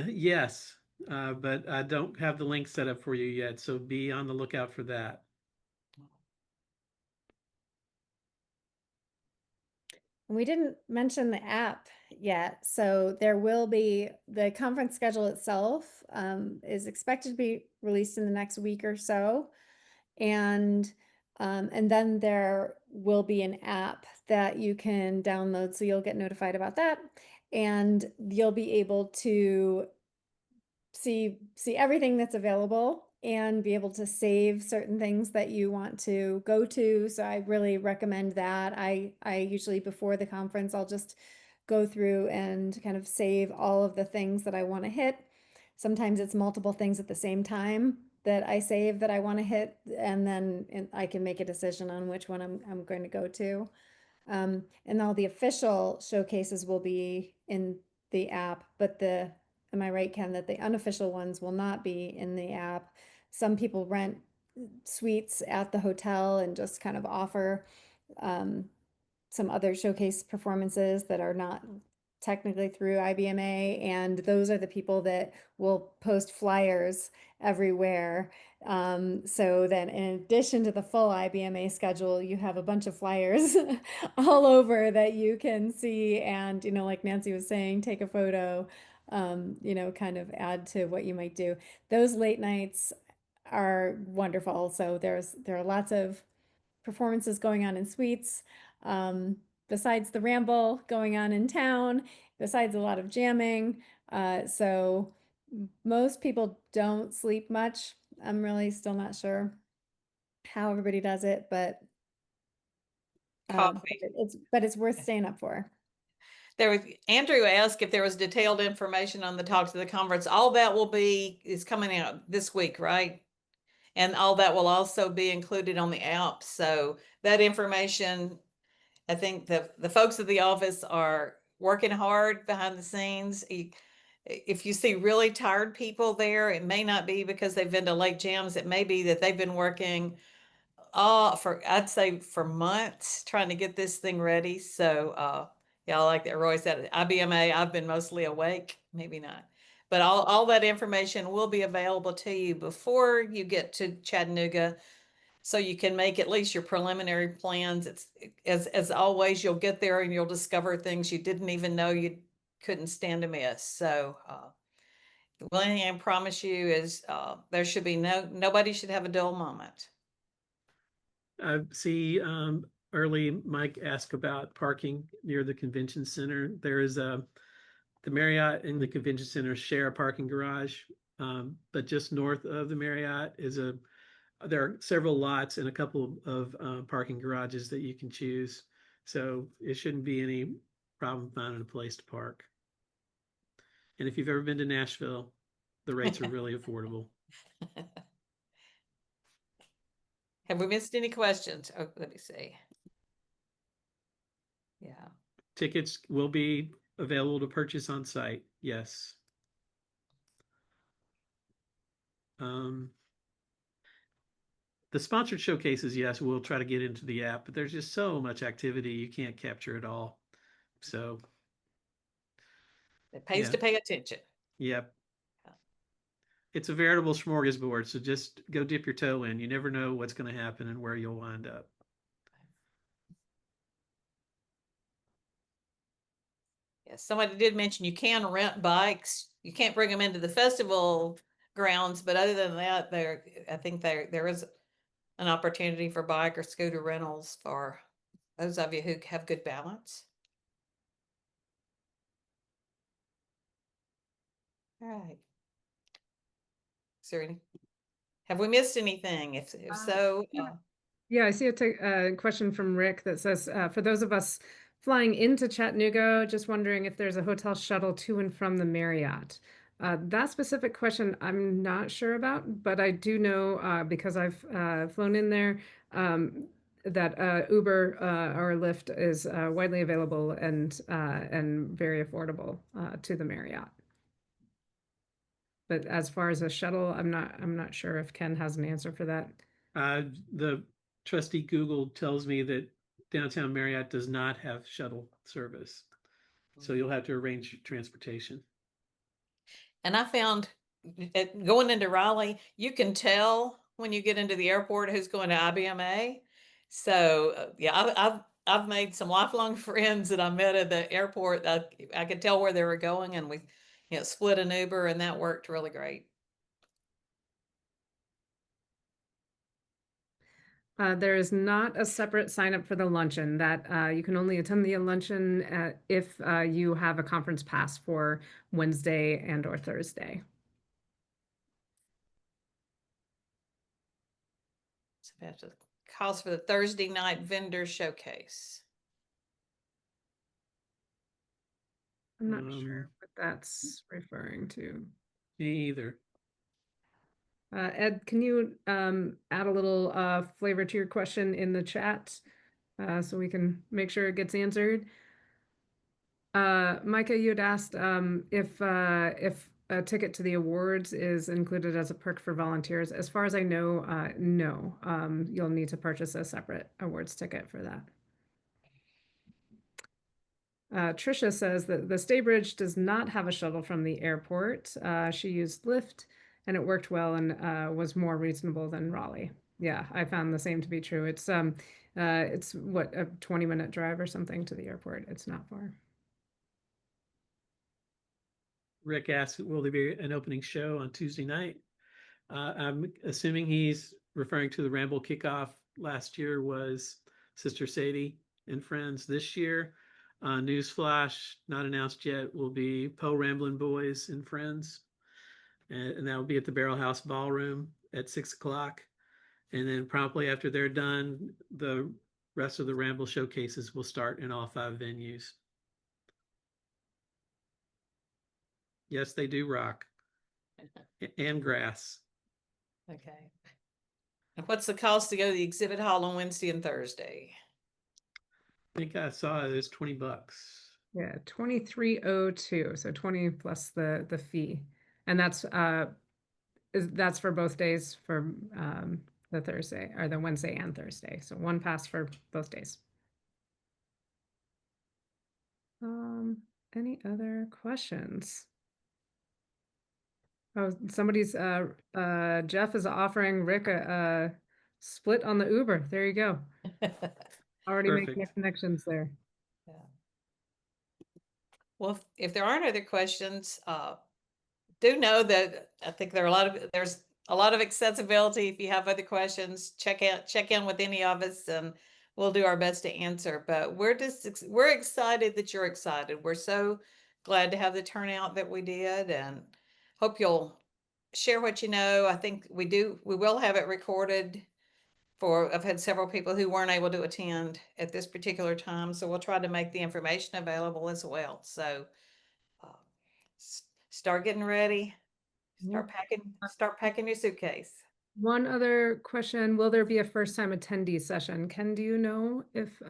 [SPEAKER 3] Yes, but I don't have the link set up for you yet, so be on the lookout for that.
[SPEAKER 2] we didn't mention the app yet, so there will be the conference schedule itself is expected to be released in the next week or so, and then there will be an app that you can download, so you'll get notified about that, and you'll be able to see everything that's available and be able to save certain things that you want to go to. So I really recommend that. I usually before the conference, I'll just go through and kind of save all of the things that I want to hit. Sometimes it's multiple things at the same time that I save that I want to hit, and then I can make a decision on which one I'm going to go to. And all the official showcases will be in the app, but am I right, Ken, that the unofficial ones will not be in the app? Some people rent suites at the hotel and just kind of offer some other showcase performances that are not technically through IBMA, and those are the people that will post flyers everywhere. So then in addition to the full IBMA schedule, you have a bunch of flyers all over that you can see and, like Nancy was saying, take a photo, kind of add to what you might do. Those late nights are wonderful. So there are lots of performances going on in suites. besides the ramble going on in town, besides a lot of jamming. So most people don't sleep much. I'm really still not sure how everybody does it, but
[SPEAKER 1] Coffee.
[SPEAKER 2] it's worth staying up for.
[SPEAKER 1] There was Andrew asked if there was detailed information on the talk to the conference. All that is coming out this week, right? And all that will also be included on the app. So that information, I think the folks at the office are working hard behind the scenes. If you see really tired people there, it may not be because they've been to late jams. It may be that they've been working I'd say for months trying to get this thing ready. So yeah, like that Roy said, IBMA, I've been mostly awake, maybe not. But all that information will be available to you before you get to Chattanooga, so you can make at least your preliminary plans. It's as always, you'll get there and you'll discover things you didn't even know you couldn't stand to miss. So the one thing I promise you is there should be nobody should have a dull moment.
[SPEAKER 3] I see early Mike asked about parking near the convention center. There is the Marriott and the convention center share a parking garage, but just north of the Marriott there are several lots and a couple of parking garages that you can choose. So it shouldn't be any problem finding a place to park. And if you've ever been to Nashville, the rates are really affordable.
[SPEAKER 1] Have we missed any questions? Oh, let me see. Yeah.
[SPEAKER 3] Tickets will be available to purchase on site. Yes. The sponsored showcases, yes, we'll try to get into the app, but there's just so much activity, you can't capture it all. So
[SPEAKER 1] It pays
[SPEAKER 3] yeah.
[SPEAKER 1] to pay attention.
[SPEAKER 3] Yep. It's a veritable smorgasbord, so just go dip your toe in. You never know what's going to happen and where you'll wind up.
[SPEAKER 1] Yes, somebody did mention you can rent bikes. You can't bring them into the festival grounds, but other than that, I think there is an opportunity for bike or scooter rentals for those of you who have good balance. All right. Is there any? Have we missed anything? If so,
[SPEAKER 5] Yeah, I see a question from Rick that says, for those of us flying into Chattanooga, just wondering if there's a hotel shuttle to and from the Marriott. That specific question I'm not sure about, but I do know because I've flown in there that Uber or Lyft is widely available and very affordable to the Marriott. But as far as a shuttle, I'm not sure if Ken has an answer for that.
[SPEAKER 3] The trusty Google tells me that downtown Marriott does not have shuttle service, so you'll have to arrange transportation.
[SPEAKER 1] and I found going into Raleigh, you can tell when you get into the airport who's going to IBMA. So yeah, I've made some lifelong friends that I met at the airport. I could tell where they were going, and we split an Uber, and that worked really great.
[SPEAKER 5] There is not a separate sign up for the luncheon. That you can only attend the luncheon if you have a conference pass for Wednesday and or Thursday.
[SPEAKER 1] So we have to calls for the Thursday night vendor showcase.
[SPEAKER 5] I'm not sure what that's referring to.
[SPEAKER 3] Me either.
[SPEAKER 5] Ed, can you add a little flavor to your question in the chat so we can make sure it gets answered? Micah, you had asked if a ticket to the awards is included as a perk for volunteers. As far as I know, no. You'll need to purchase a separate awards ticket for that. Trisha says that the Staybridge does not have a shuttle from the airport. She used Lyft and it worked well and was more reasonable than Raleigh. Yeah, I found the same to be true. It's what, a 20-minute drive or something to the airport. It's not far.
[SPEAKER 3] Rick asked, will there be an opening show on Tuesday night? I'm assuming he's referring to the Ramble kickoff last year was Sister Sadie. and friends. This year, newsflash, not announced yet, will be Poe Ramblin' Boys and Friends. And that will be at the Barrel House Ballroom at 6 o'clock. And then promptly after they're done, the rest of the Ramble showcases will start in all 5 venues. Yes, they do rock. And grass.
[SPEAKER 1] Okay. And what's the cost to go to the exhibit hall on Wednesday and Thursday?
[SPEAKER 3] I think I saw it as $20.
[SPEAKER 5] Yeah, 2302, so 20 plus the fee. And that's for both days for the Thursday or the Wednesday and Thursday. So one pass for both days. Any other questions? Oh, somebody's Jeff is offering Rick a split on the Uber. There you go. Already making
[SPEAKER 3] Perfect.
[SPEAKER 5] connections there.
[SPEAKER 1] Yeah. Well, if there aren't other questions, do know that I think there's a lot of accessibility. If you have other questions, check in with any of us and we'll do our best to answer. But we're excited that you're excited. We're so glad to have the turnout that we did and hope you'll share what you know. I think we will have it recorded. I've had several people who weren't able to attend at this particular time, so we'll try to make the information available as well. So start getting ready. Start packing your suitcase.
[SPEAKER 5] One other question, will there be a first time attendee session? Ken, do you know if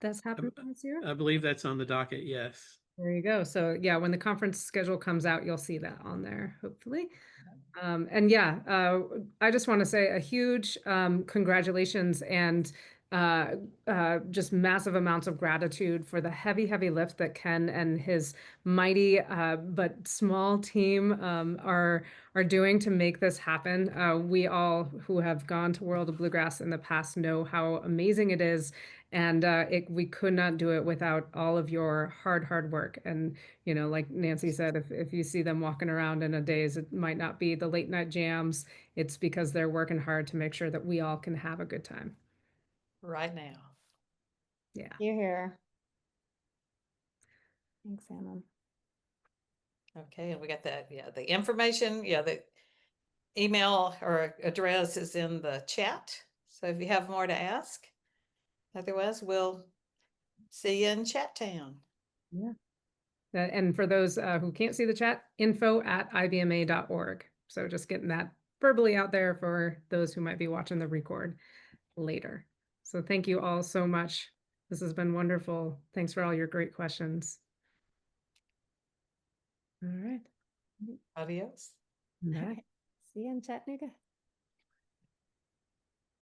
[SPEAKER 5] that's happening this year?
[SPEAKER 3] I believe that's on the docket, yes.
[SPEAKER 5] There you go. So yeah, when the conference schedule comes out, you'll see that on there, hopefully. And yeah, I just want to say a huge congratulations and just massive amounts of gratitude for the heavy, heavy lift that Ken and his mighty but small team are doing to make this happen. We all who have gone to World of Bluegrass in the past know how amazing it is. And we could not do it without all of your hard work. And, you know, like Nancy said, if you see them walking around in a daze, it might not be the late night jams. It's because they're working hard to make sure that we all can have a good time.
[SPEAKER 1] Right now.
[SPEAKER 5] Yeah.
[SPEAKER 2] You're here. Thanks, Anna.
[SPEAKER 1] Okay, and we got that. Yeah, the information, yeah, the email or address is in the chat. So if you have more to ask, otherwise we'll see you in Chat Town.
[SPEAKER 5] Yeah. And for those who can't see the chat, info@ibma.org. So just getting that verbally out there for those who might be watching the record later. So thank you all so much. This has been wonderful. Thanks for all your great questions. All right.
[SPEAKER 1] Adios.
[SPEAKER 5] Bye.
[SPEAKER 2] See you in Chattanooga.